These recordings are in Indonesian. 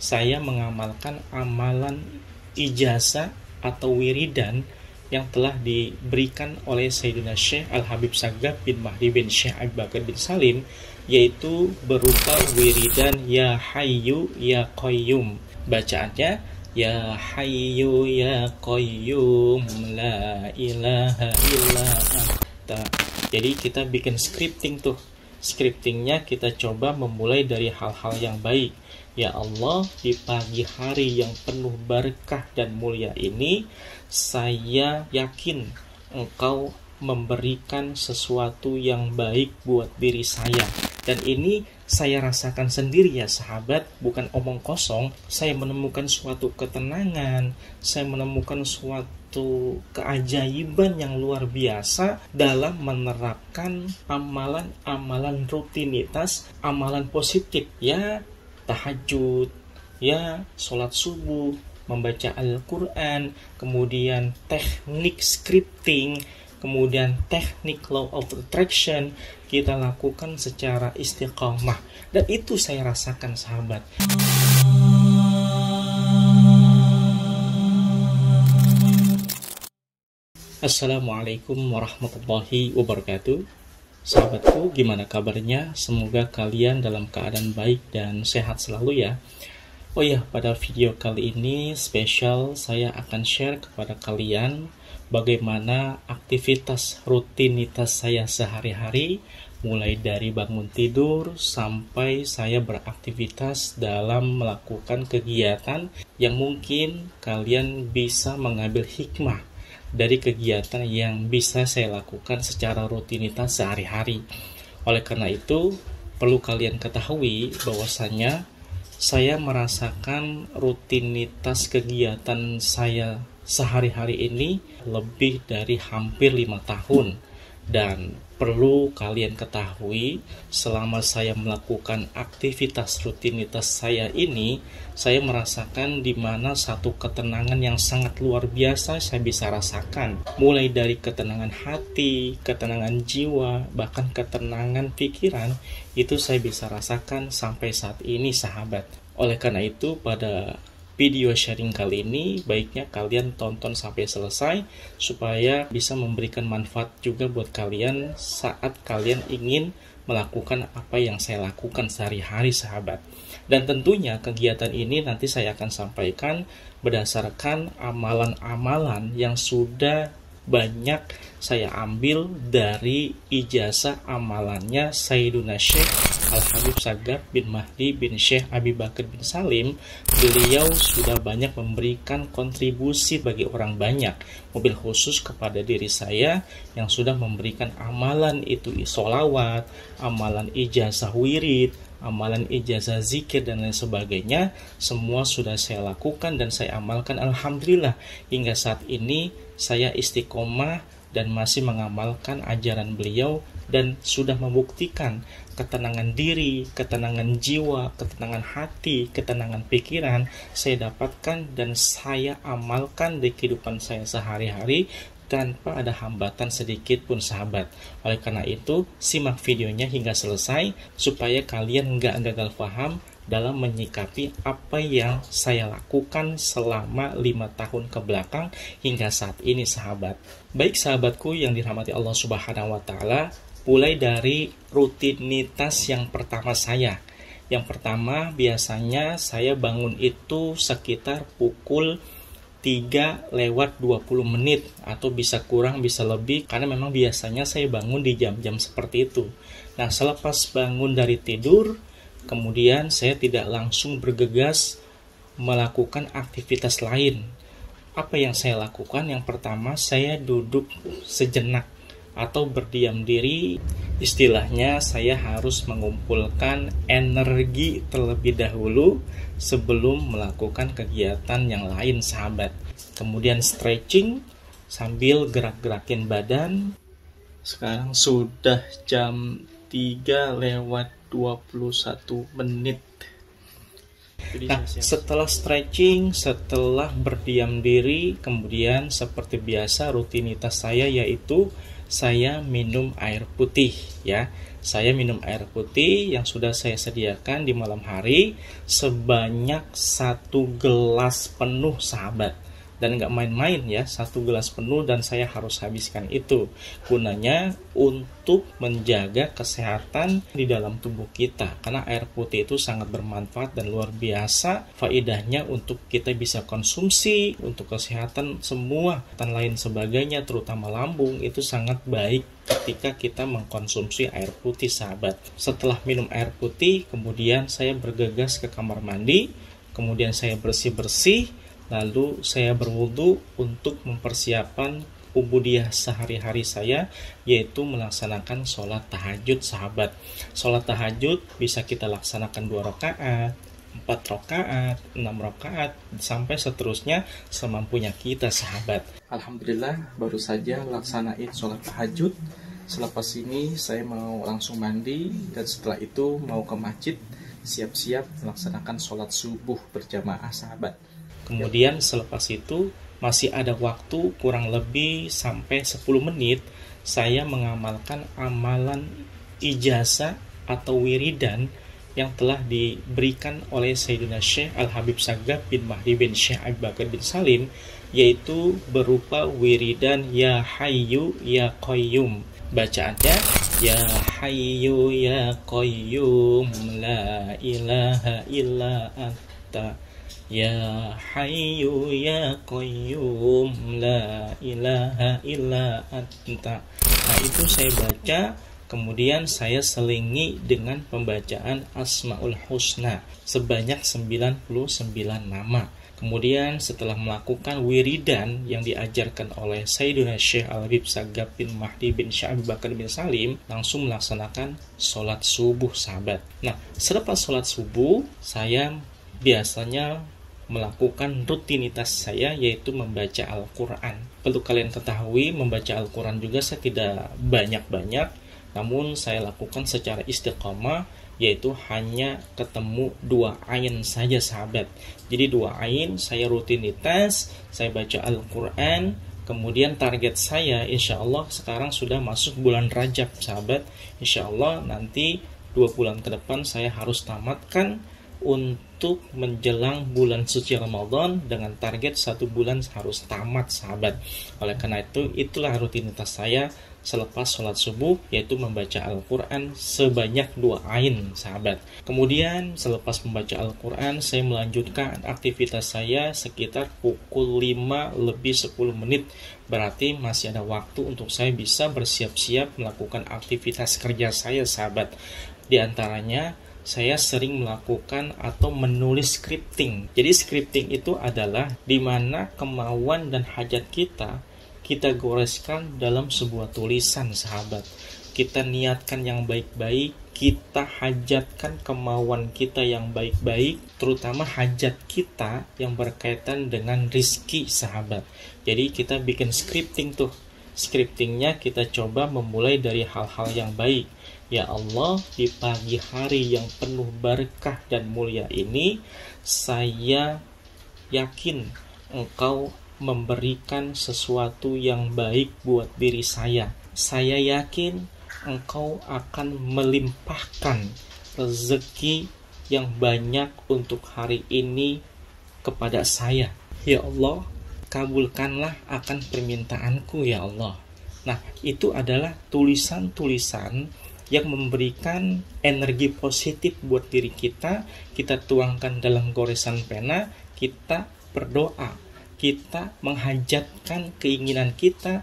saya mengamalkan amalan ijazah atau wiridan yang telah diberikan oleh Sayyidina Syekh Al-Habib Sagaf bin Mahdi bin Syekh Abi Bakar bin Salim, yaitu berupa wiridan Ya Hayyu Ya Qayyum. Bacaannya Ya Hayyu Ya Qayyum La ilaha illa anta. Jadi kita bikin scripting tuh. Scriptingnya kita coba memulai dari hal-hal yang baik. Ya Allah, di pagi hari yang penuh berkah dan mulia ini, saya yakin Engkau memberikan sesuatu yang baik buat diri saya. Dan ini saya rasakan sendiri ya sahabat, bukan omong kosong. Saya menemukan suatu ketenangan, saya menemukan suatu keajaiban yang luar biasa dalam menerapkan amalan-amalan rutinitas, amalan positif ya, tahajud, ya, sholat subuh, membaca Al-Quran, kemudian teknik scripting, kemudian teknik law of attraction, kita lakukan secara istiqamah. Dan itu saya rasakan sahabat. Assalamualaikum warahmatullahi wabarakatuh. Sahabatku, gimana kabarnya? Semoga kalian dalam keadaan baik dan sehat selalu ya. Oh ya, pada video kali ini spesial saya akan share kepada kalian bagaimana aktivitas rutinitas saya sehari-hari, mulai dari bangun tidur sampai saya beraktivitas dalam melakukan kegiatan yang mungkin kalian bisa mengambil hikmah dari kegiatan yang bisa saya lakukan secara rutinitas sehari-hari. Oleh karena itu, perlu kalian ketahui bahwasanya saya merasakan rutinitas kegiatan saya sehari-hari ini lebih dari hampir 5 tahun. Dan perlu kalian ketahui, selama saya melakukan aktivitas rutinitas saya ini, saya merasakan di mana satu ketenangan yang sangat luar biasa saya bisa rasakan. Mulai dari ketenangan hati, ketenangan jiwa, bahkan ketenangan pikiran, itu saya bisa rasakan sampai saat ini sahabat. Oleh karena itu, pada video sharing kali ini baiknya kalian tonton sampai selesai supaya bisa memberikan manfaat juga buat kalian saat kalian ingin melakukan apa yang saya lakukan sehari-hari sahabat. Dan tentunya kegiatan ini nanti saya akan sampaikan berdasarkan amalan-amalan yang sudah banyak saya ambil dari ijazah amalannya Sayyiduna Syekh Al-Habib Sagaf bin Mahdi bin Syekh Abi Bakar bin Salim. Beliau sudah banyak memberikan kontribusi bagi orang banyak, mobil khusus kepada diri saya yang sudah memberikan amalan itu sholawat, amalan ijazah wirid, amalan ijazah zikir dan lain sebagainya. Semua sudah saya lakukan dan saya amalkan. Alhamdulillah hingga saat ini saya istiqomah dan masih mengamalkan ajaran beliau dan sudah membuktikan ketenangan diri, ketenangan jiwa, ketenangan hati, ketenangan pikiran saya dapatkan dan saya amalkan di kehidupan saya sehari-hari tanpa ada hambatan sedikit pun sahabat. Oleh karena itu, simak videonya hingga selesai supaya kalian nggak gagal paham dalam menyikapi apa yang saya lakukan selama 5 tahun ke belakang hingga saat ini sahabat. Baik sahabatku yang dirahmati Allah Subhanahu wa Ta'ala, mulai dari rutinitas yang pertama saya. Yang pertama, biasanya saya bangun itu sekitar pukul 3:20 atau bisa kurang bisa lebih, karena memang biasanya saya bangun di jam-jam seperti itu. Nah, selepas bangun dari tidur, kemudian saya tidak langsung bergegas melakukan aktivitas lain. Apa yang saya lakukan? Yang pertama, saya duduk sejenak atau berdiam diri. Istilahnya saya harus mengumpulkan energi terlebih dahulu sebelum melakukan kegiatan yang lain sahabat. Kemudian stretching sambil gerak-gerakin badan. Sekarang sudah jam 3:21. Nah, setelah stretching, setelah berdiam diri, kemudian seperti biasa rutinitas saya yaitu saya minum air putih ya. Saya minum air putih yang sudah saya sediakan di malam hari sebanyak 1 gelas penuh sahabat. Dan nggak main-main ya, 1 gelas penuh dan saya harus habiskan itu. Gunanya untuk menjaga kesehatan di dalam tubuh kita. Karena air putih itu sangat bermanfaat dan luar biasa faedahnya untuk kita bisa konsumsi, untuk kesehatan semua dan lain sebagainya, terutama lambung itu sangat baik ketika kita mengkonsumsi air putih sahabat. Setelah minum air putih, kemudian saya bergegas ke kamar mandi, kemudian saya bersih-bersih, lalu saya berwudu untuk mempersiapkan ubudiyah sehari-hari saya, yaitu melaksanakan sholat tahajud sahabat. Sholat tahajud bisa kita laksanakan 2 rakaat, 4 rakaat, 6 rakaat, sampai seterusnya semampunya kita sahabat. Alhamdulillah baru saja laksanain sholat tahajud. Selepas ini saya mau langsung mandi dan setelah itu mau ke masjid siap-siap melaksanakan sholat subuh berjamaah sahabat. Kemudian selepas itu masih ada waktu kurang lebih sampai 10 menit saya mengamalkan amalan ijazah atau wiridan yang telah diberikan oleh Sayyidina Syekh Al-Habib Sagaf bin Mahdi bin Syekh Abu Bakar bin Salim, yaitu berupa wiridan Ya Hayyu Ya Qayyum. Bacaannya Ya Hayyu Ya Qayyum La ilaha illa anta Ya Hayyu Ya Qayyum La ilaha illa anta. Nah itu saya baca, kemudian saya selingi dengan pembacaan Asmaul Husna sebanyak 99 nama. Kemudian setelah melakukan wiridan yang diajarkan oleh Sayyidina Syekh Al-Habib Sagaf bin Mahdi bin Syekh Abu Bakar bin Salim, langsung melaksanakan sholat subuh sahabat. Nah selepas sholat subuh saya biasanya melakukan rutinitas saya, yaitu membaca Al-Quran. Perlu kalian ketahui, membaca Al-Quran juga saya tidak banyak-banyak, namun saya lakukan secara istiqomah, yaitu hanya ketemu 2 ain saja sahabat. Jadi 2 ain saya rutinitas, saya baca Al-Quran. Kemudian target saya insya Allah sekarang sudah masuk bulan Rajab sahabat. Insya Allah nanti 2 bulan ke depan saya harus tamatkan untuk menjelang bulan suci Ramadan dengan target 1 bulan harus tamat sahabat. Oleh karena itu, itulah rutinitas saya selepas sholat subuh, yaitu membaca Al-Quran sebanyak 2 ain sahabat. Kemudian selepas membaca Al-Quran, saya melanjutkan aktivitas saya sekitar pukul 5 lebih 10 menit. Berarti masih ada waktu untuk saya bisa bersiap-siap melakukan aktivitas kerja saya sahabat. Di antaranya saya sering melakukan atau menulis scripting. Jadi scripting itu adalah di mana kemauan dan hajat kita goreskan dalam sebuah tulisan sahabat. Kita niatkan yang baik-baik, kita hajatkan kemauan kita yang baik-baik, terutama hajat kita yang berkaitan dengan rizki sahabat. Jadi kita bikin scripting tuh. Scriptingnya kita coba memulai dari hal-hal yang baik. Ya Allah, di pagi hari yang penuh berkah dan mulia ini, saya yakin Engkau memberikan sesuatu yang baik buat diri saya. Saya yakin Engkau akan melimpahkan rezeki yang banyak untuk hari ini kepada saya. Ya Allah, kabulkanlah akan permintaanku ya Allah. Nah, itu adalah tulisan-tulisan yang memberikan energi positif buat diri kita. Kita tuangkan dalam goresan pena, kita berdoa, kita menghajatkan keinginan kita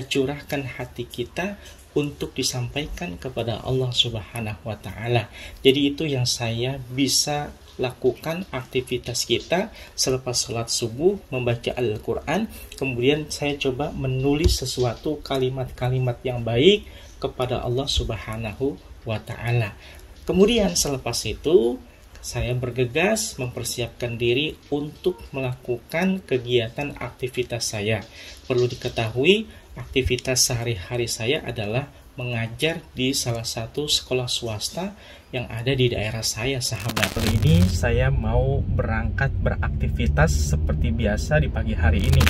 curahkan hati kita untuk disampaikan kepada Allah Subhanahu wa Ta'ala. Jadi itu yang saya bisa lakukan aktivitas kita selepas sholat subuh, membaca Al-Quran. Kemudian saya coba menulis sesuatu kalimat-kalimat yang baik kepada Allah Subhanahu wa Ta'ala. Kemudian selepas itu saya bergegas mempersiapkan diri untuk melakukan kegiatan aktivitas saya. Perlu diketahui, aktivitas sehari-hari saya adalah mengajar di salah satu sekolah swasta yang ada di daerah saya sahabat. Kali ini saya mau berangkat beraktivitas seperti biasa di pagi hari ini.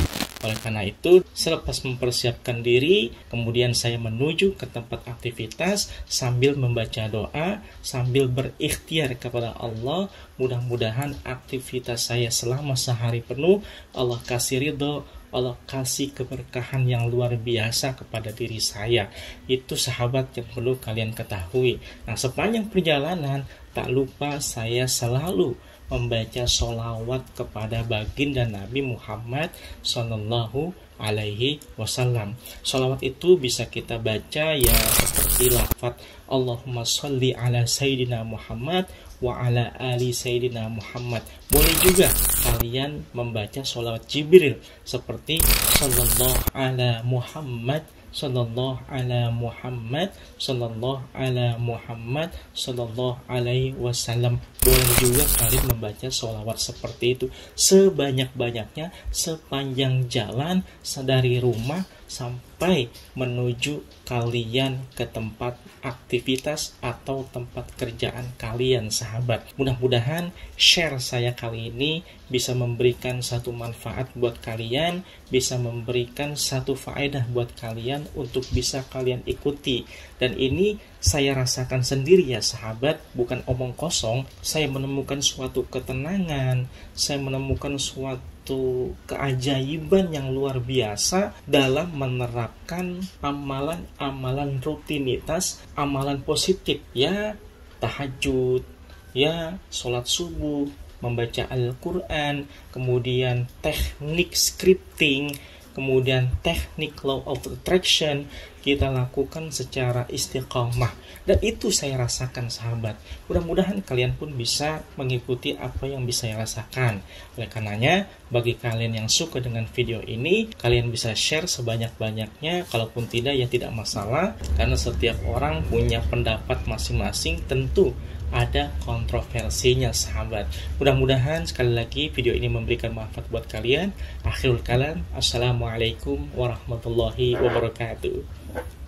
Oleh karena itu, selepas mempersiapkan diri, kemudian saya menuju ke tempat aktivitas sambil membaca doa, sambil berikhtiar kepada Allah. Mudah-mudahan aktivitas saya selama sehari penuh Allah kasih ridho, Allah kasih keberkahan yang luar biasa kepada diri saya. Itu sahabat yang perlu kalian ketahui. Nah, sepanjang perjalanan tak lupa saya selalu membaca sholawat kepada baginda Nabi Muhammad Sallallahu Alaihi Wasallam. Sholawat itu bisa kita baca ya seperti lafaz Allahumma sholli ala Sayyidina Muhammad wa ala ali Sayyidina Muhammad. Boleh juga kalian membaca sholawat Jibril seperti Sallallahu ala Muhammad, Sallallahu ala Muhammad, Sallallahu ala Muhammad, Sallallahu alaihi wasallam. Boleh juga kalian membaca sholawat seperti itu sebanyak-banyaknya sepanjang jalan dari rumah sampai menuju kalian ke tempat aktivitas atau tempat kerjaan kalian, sahabat. Mudah-mudahan share saya kali ini bisa memberikan satu manfaat buat kalian, bisa memberikan satu faedah buat kalian untuk bisa kalian ikuti. Dan ini saya rasakan sendiri ya sahabat, bukan omong kosong. Saya menemukan suatu ketenangan, saya menemukan suatu keajaiban yang luar biasa dalam menerapkan amalan-amalan rutinitas, amalan positif ya, tahajud, ya, sholat subuh, membaca Al-Quran, kemudian teknik scripting, kemudian teknik law of attraction kita lakukan secara istiqamah. Dan itu saya rasakan sahabat. Mudah-mudahan kalian pun bisa mengikuti apa yang bisa saya rasakan. Oleh karenanya, bagi kalian yang suka dengan video ini, kalian bisa share sebanyak-banyaknya. Kalaupun tidak ya tidak masalah, karena setiap orang punya pendapat masing-masing, tentu ada kontroversinya sahabat. Mudah-mudahan sekali lagi video ini memberikan manfaat buat kalian. Akhirul kalam, assalamualaikum warahmatullahi wabarakatuh.